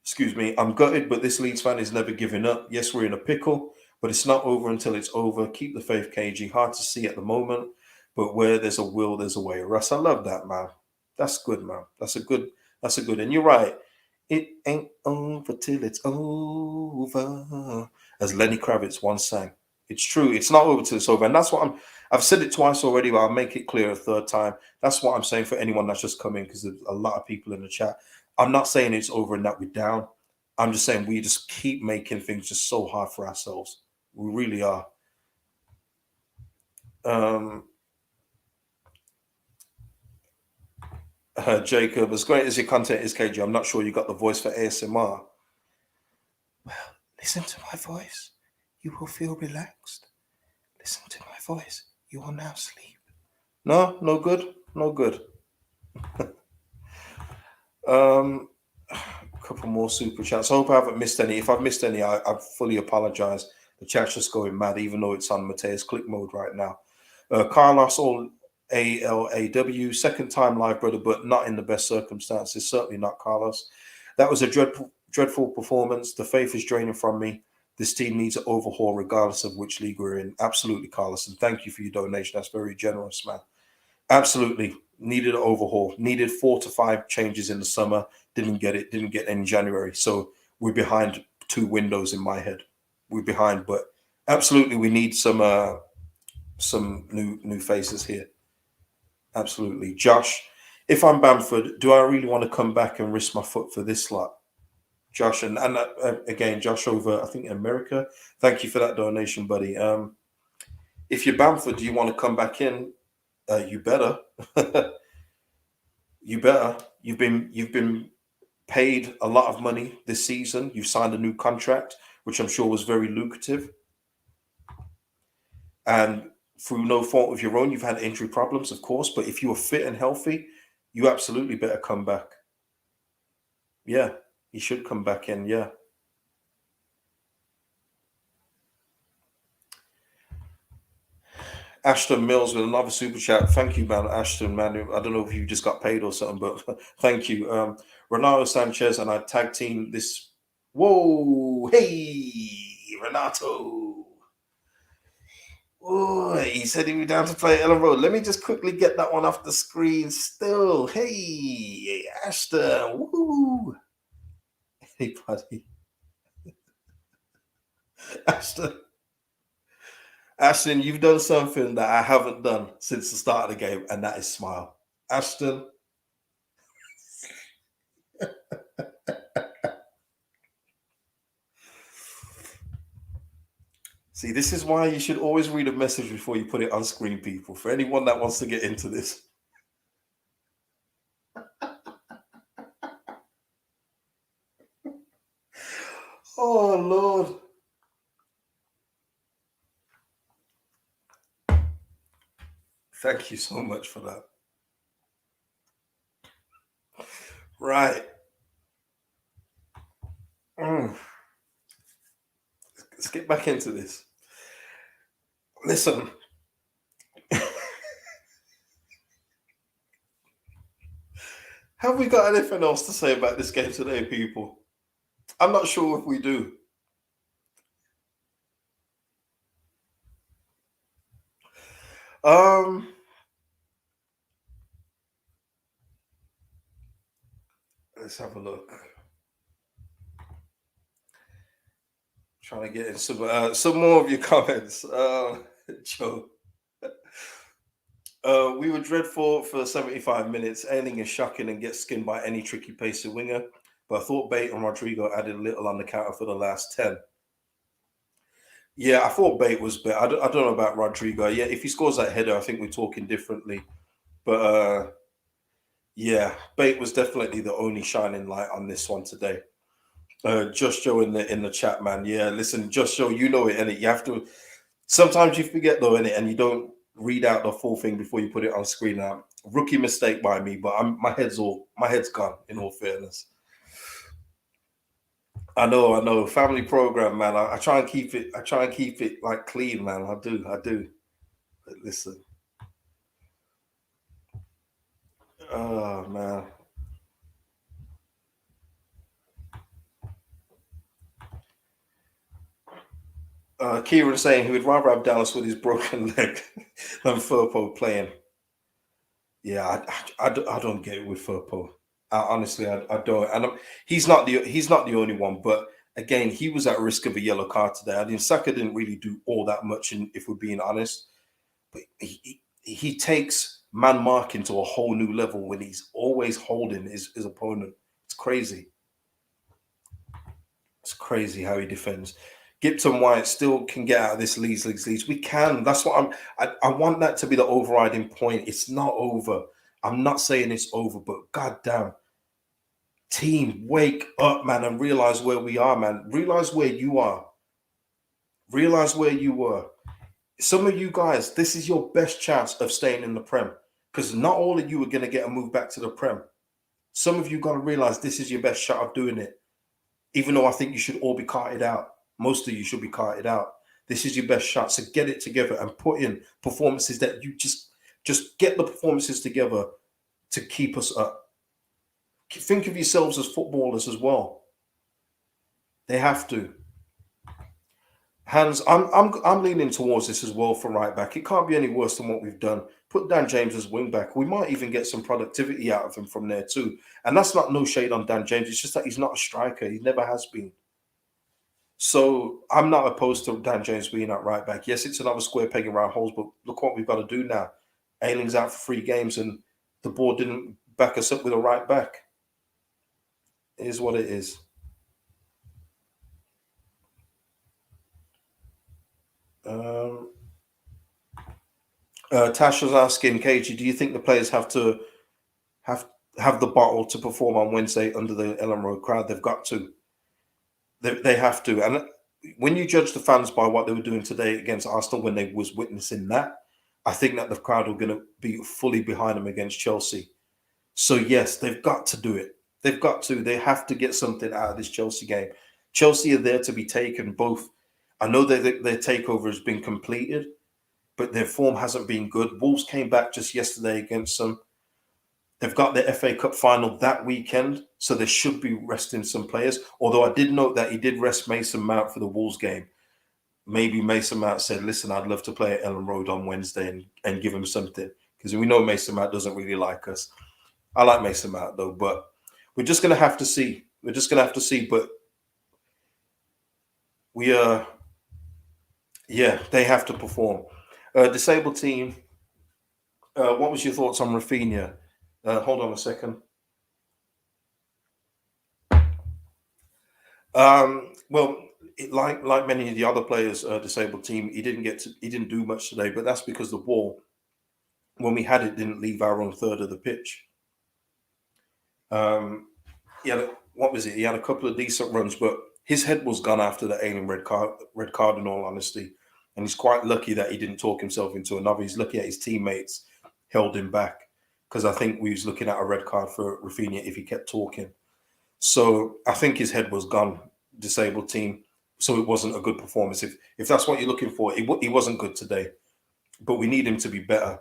Speaker 1: Excuse me. I'm gutted, but this Leeds fan is never giving up. Yes, we're in a pickle, but it's not over until it's over. Keep the faith, KG. Hard to see at the moment, but where there's a will, there's a way. Russ, I love that, man. That's good, man. That's a good. And you're right. It ain't over till it's over, as Lenny Kravitz once sang. It's true. It's not over till it's over, and that's what I've said it twice already, but I'll make it clear a third time. That's what I'm saying for anyone that's just come in, because there's a lot of people in the chat. I'm not saying it's over and that we're down. I'm just saying we just keep making things just so hard for ourselves. We really are. Jacob, as great as your content is, KG, I'm not sure you got the voice for ASMR. Well, listen to my voice. You will feel relaxed. Listen to my voice. You will now sleep. No, no good. No good. A couple more super chats. I hope I haven't missed any. If I've missed any, I fully apologize. The chat's just going mad, even though it's on Mateus click mode right now. Carlos all ALAW, second time live, brother, but not in the best circumstances. Certainly not, Carlos. That was a dreadful Dreadful performance. The faith is draining from me. This team needs an overhaul regardless of which league we're in. Absolutely, Carlos. And thank you for your donation. That's very generous, man. Absolutely. Needed an overhaul. Needed 4 to 5 changes in the summer. Didn't get it. Didn't get in January. So we're behind 2 windows in my head. We're behind, but absolutely we need some new faces here. Absolutely. Josh, if I'm Bamford, do I really want to come back and risk my foot for this lot? Josh, and again, Josh over, I think, America. Thank you for that donation, buddy. If you're Bamford, do you want to come back in? You better. You better. You've been paid a lot of money this season. You've signed a new contract, which I'm sure was very lucrative. And through no fault of your own, you've had injury problems, of course. But if you are fit and healthy, you absolutely better come back. Yeah, you should come back in. Yeah. Ashton Mills with another super chat. Thank you, man. Ashton, man. I don't know if you just got paid or something, but thank you. Renato Sanchez and I tag team this. Whoa, hey, Renato. Oh, he said he was down to play Ellen Road. Let me just quickly get that one off the screen still. Hey, Ashton. Woo. Hey, buddy. Ashton. Ashton, you've done something that I haven't done since the start of the game, and that is smile. Ashton. See, this is why you should always read a message before you put it on screen, people. For anyone that wants to get into this. Oh, Lord. Thank you so much for that. Right. Let's get back into this. Listen. Have we got anything else to say about this game today, people? I'm not sure if we do. Let's have a look. Trying to get in some more of your comments. Joe. We were dreadful for 75 minutes. Ayling is shocking and gets skinned by any tricky pacey winger. But I thought Bate and Rodrigo added a little on the counter for the last 10. Yeah, I thought Bate was better. I don't know about Rodrigo. Yeah, if he scores that header, I think we're talking differently. But yeah, Bate was definitely the only shining light on this one today. Just Joe in the chat, man. Yeah, listen, Just Joe, you know it, innit? You have to. Sometimes you forget though, innit, and you don't read out the full thing before you put it on screen. Now, rookie mistake by me, but my head's gone. In all fairness, I know. Family program, man. I try and keep it. I try and keep it like clean, man. I do. But listen, oh man. Kieran saying he would rather have Dallas with his broken leg than Firpo playing. Yeah, I don't get it with Firpo. Honestly, I don't. And he's not the only one. But again, he was at risk of a yellow card today. I mean, Saka didn't really do all that much, if we're being honest. But he takes man marking to a whole new level when he's always holding his opponent. It's crazy. It's crazy how he defends. Gibson White still can get out of this Leeds. We can. That's what I want that to be the overriding point. It's not over. I'm not saying it's over, but goddamn, team, wake up, man, and realize where we are, man. Realize where you are. Realize where you were. Some of you guys, this is your best chance of staying in the Prem, because not all of you are going to get a move back to the Prem. Some of you got to realize this is your best shot of doing it. Even though I think you should all be carted out. Most of you should be carted out. This is your best shot. So get it together and put in performances that you just get the performances together to keep us up. Think of yourselves as footballers as well. They have to. Hands, I'm leaning towards this as well for right back. It can't be any worse than what we've done. Put Dan James as wing back. We might even get some productivity out of him from there too. And that's not no shade on Dan James. It's just that he's not a striker. He never has been. So I'm not opposed to Dan James being at right back. Yes, it's another square peg in round holes, but look what we've got to do now. Ayling's out for 3 games, and the board didn't back us up with a right back. It is what it is. Tasha's asking, KG, do you think the players have have the bottle to perform on Wednesday under the Ellen Road crowd? They've got to. They have to. And when you judge the fans by what they were doing today against Arsenal when they was witnessing that, I think that the crowd are going to be fully behind them against Chelsea. So yes, they've got to do it. They've got to. They have to get something out of this Chelsea game. Chelsea are there to be taken. Both. I know that their takeover has been completed, but their form hasn't been good. Wolves came back just yesterday against them. They've got the FA Cup final that weekend, so they should be resting some players. Although I did note that he did rest Mason Mount for the Wolves game. Maybe Mason Mount said, listen, I'd love to play at Ellen Road on Wednesday and give him something. Because we know Mason Mount doesn't really like us. I like Mason Mount, though, but we're just going to have to see. We're just going to have to see. But we yeah, they have to perform. Disabled team, what was your thoughts on Rafinha? Hold on a second. Well, like many of the other players, disabled team, he didn't do much today, but that's because the ball, when we had it, didn't leave our own third of the pitch. What was it? He had a couple of decent runs, but his head was gone after the Ayling red card. In all honesty, and he's quite lucky that he didn't talk himself into another. He's lucky that his teammates held him back, because I think we was looking at a red card for Rafinha if he kept talking. So I think his head was gone, disabled team. So it wasn't a good performance. If that's what you're looking for, he wasn't good today. But we need him to be better.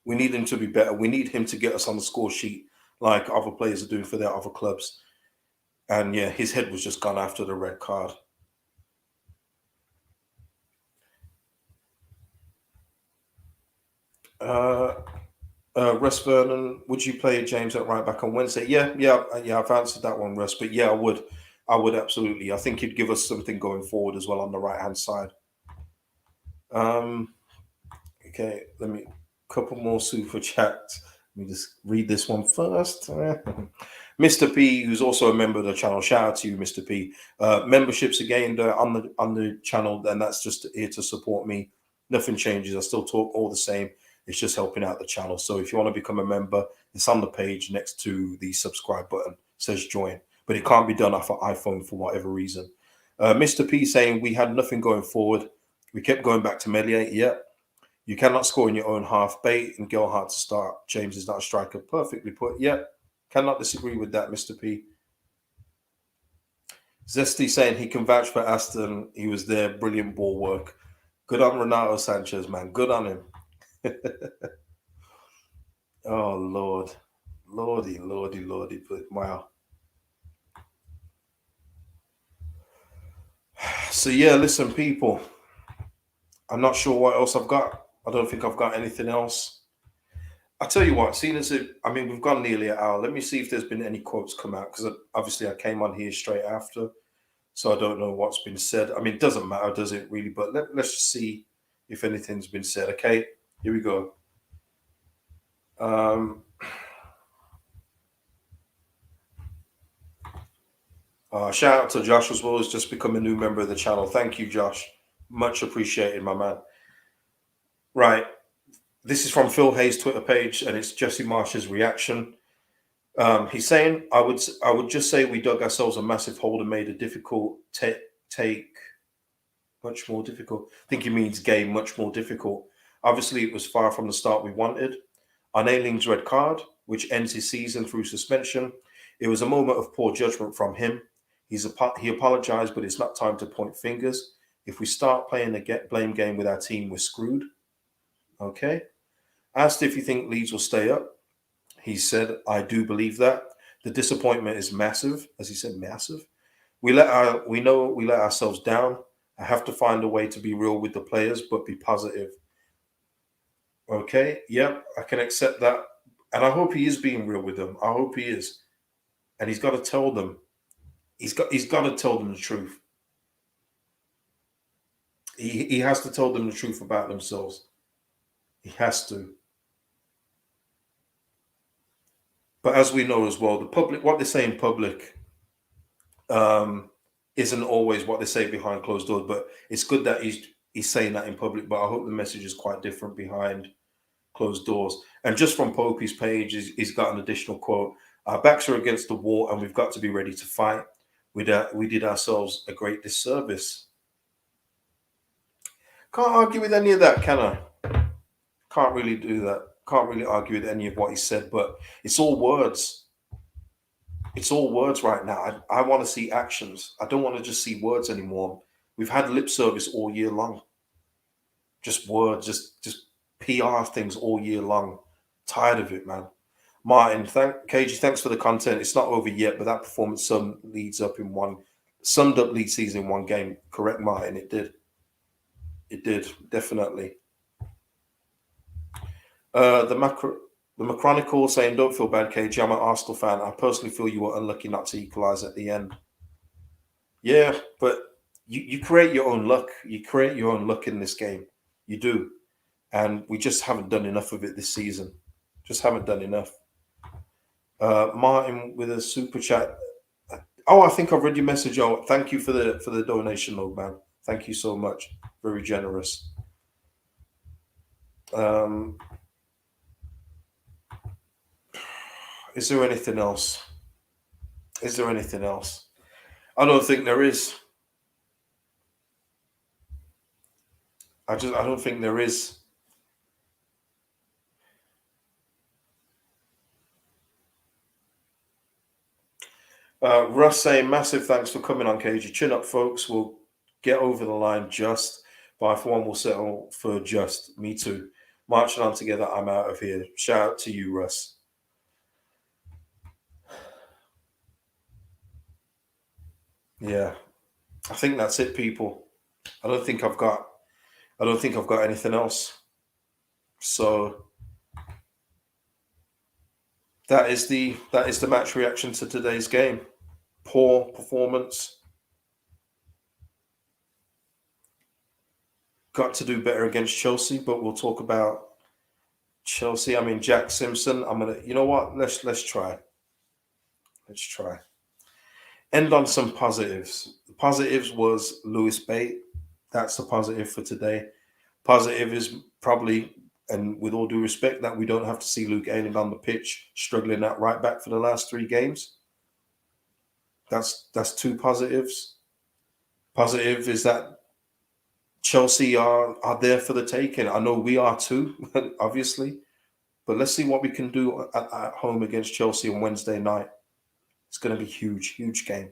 Speaker 1: We need him to be better. We need him to get us on the score sheet like other players are doing for their other clubs. And yeah, his head was just gone after the red card. Russ Vernon, would you play James at right back on Wednesday? Yeah. I've answered that one, Russ. But yeah, I would. I would absolutely. I think he'd give us something going forward as well on the right hand side. Okay, let me couple more super chats. Let me just read this one first. Mr. P, who's also a member of the channel, shout out to you, Mr. P. Memberships again on the channel, and that's just here to support me. Nothing changes. I still talk all the same. It's just helping out the channel. So if you want to become a member, it's on the page next to the subscribe button. It says join, but it can't be done off an iPhone for whatever reason. Mr. P saying we had nothing going forward. We kept going back to Melier. Yeah. You cannot score in your own half. Bate and Gelhardt to start. James is not a striker. Perfectly put. Yeah. Cannot disagree with that, Mr. P. Zesty saying he can vouch for Aston. He was there. Brilliant ball work. Good on Renato Sanchez, man. Good on him. Oh, Lord. Lordy. But wow. So, yeah, listen, people. I'm not sure what else I've got. I don't think I've got anything else. I tell you what, seeing as we've gone nearly an hour. Let me see if there's been any quotes come out, because obviously I came on here straight after, so I don't know what's been said. I mean, it doesn't matter, does it really? But let's just see if anything's been said. Okay, here we go. Shout out to Josh as well, who's just become a new member of the channel. Thank you, Josh. Much appreciated, my man. Right. This is from Phil Hayes' Twitter page, and it's Jesse Marsh's reaction. He's saying, I would just say we dug ourselves a massive hole and made a difficult take much more difficult. I think he means game much more difficult. Obviously, it was far from the start we wanted. On Ayling's red card, which ends his season through suspension, it was a moment of poor judgment from him. He apologized, but it's not time to point fingers. If we start playing a blame game with our team, we're screwed. Okay. Asked if you think Leeds will stay up. He said, I do believe that. The disappointment is massive, as he said, massive. we know we let ourselves down. I have to find a way to be real with the players, but be positive. Okay, yep, I can accept that, and I hope he is being real with them. I hope he is, and he's got to tell them. He's got to tell them the truth. He has to tell them the truth about themselves. He has to. But as we know as well, the public, what they say in public, um, isn't always what they say behind closed doors. But it's good that he's saying that in public. But I hope the message is quite different behind closed doors. And just from Popey's page, he's got an additional quote: "Our backs are against the wall, and we've got to be ready to fight. We did ourselves a great disservice." Can't argue with any of that, can I? Can't really do that. Can't really argue with any of what he said. But it's all words. It's all words right now. I want to see actions. I don't want to just see words anymore. We've had lip service all year long. Just words, just PR things all year long. Tired of it, man. Martin, KG, thanks for the content. It's not over yet, but that performance summed up Leeds season in one game. Correct, Martin. It did. It did, definitely. The Macronical saying, "Don't feel bad, KG. I'm an Arsenal fan. I personally feel you were unlucky not to equalise at the end." Yeah, but you create your own luck. You create your own luck in this game. You do. And we just haven't done enough of it this season. Just haven't done enough. Martin with a super chat. Oh, I think I've read your message. Oh, thank you for the donation, old man. Thank you so much. Very generous. Is there anything else? Is there anything else? I don't think there is. I don't think there is. Russ saying massive thanks for coming on, KG. Chin up, folks. We'll get over the line just. But if one will settle for just. Me too. Marching on together, I'm out of here. Shout out to you, Russ. Yeah. I think that's it, people. I don't think I've got anything else. So that is the match reaction to today's game. Poor performance. Got to do better against Chelsea, but we'll talk about Chelsea. I mean, Jack Simpson. You know what? Let's try. Let's try. End on some positives. The positives was Lewis Bate. That's the positive for today. Positive is probably, and with all due respect, that we don't have to see Luke Ayling on the pitch struggling at right back for the last 3 games. That's 2 positives. Positive is that Chelsea are there for the taking. I know we are too, obviously. But let's see what we can do at home against Chelsea on Wednesday night. It's going to be huge, huge game.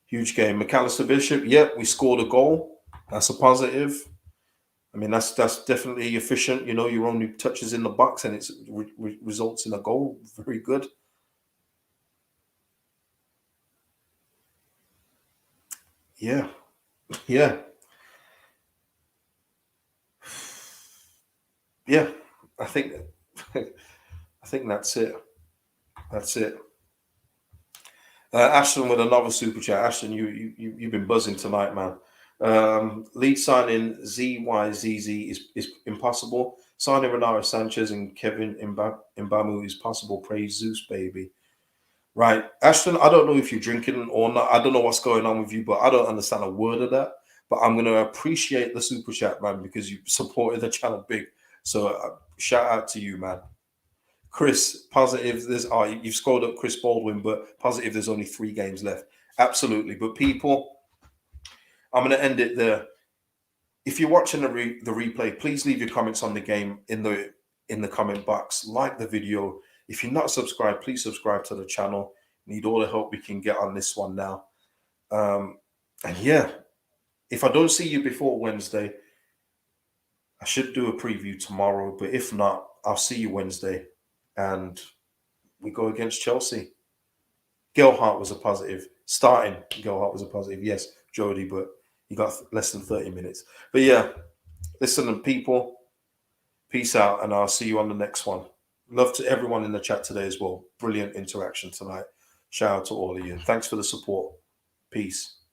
Speaker 1: Huge game. McAllister Bishop, yep, we scored a goal. That's a positive. I mean, that's definitely efficient. You know, your only touches in the box and it results in a goal. Very good. Yeah, yeah, yeah. I think I think that's it. That's it. Ashton with another super chat. Ashton, you've been buzzing tonight, man. Lead signing ZYZZ is impossible. Signing Renaro Sanchez and Kevin Mbamu is possible. Praise Zeus, baby. Right, Ashton. I don't know if you're drinking or not. I don't know what's going on with you, but I don't understand a word of that. But I'm going to appreciate the super chat, man, because you supported the channel big. So shout out to you, man. Chris, positive. You've scored up Chris Baldwin, but positive. There's only 3 games left. Absolutely, but people, I'm going to end it there. If you're watching the replay, please leave your comments on the game in the comment box. Like the video. If you're not subscribed, please subscribe to the channel. Need all the help we can get on this one now. And yeah, if I don't see you before Wednesday, I should do a preview tomorrow. But if not, I'll see you Wednesday, and we go against Chelsea. Gelhardt was a positive. Starting Gelhardt was a positive. Yes, Jody, but he got less than 30 minutes. But yeah, listen, people, peace out, and I'll see you on the next one. Love to everyone in the chat today as well. Brilliant interaction tonight. Shout out to all of you. Thanks for the support. Peace.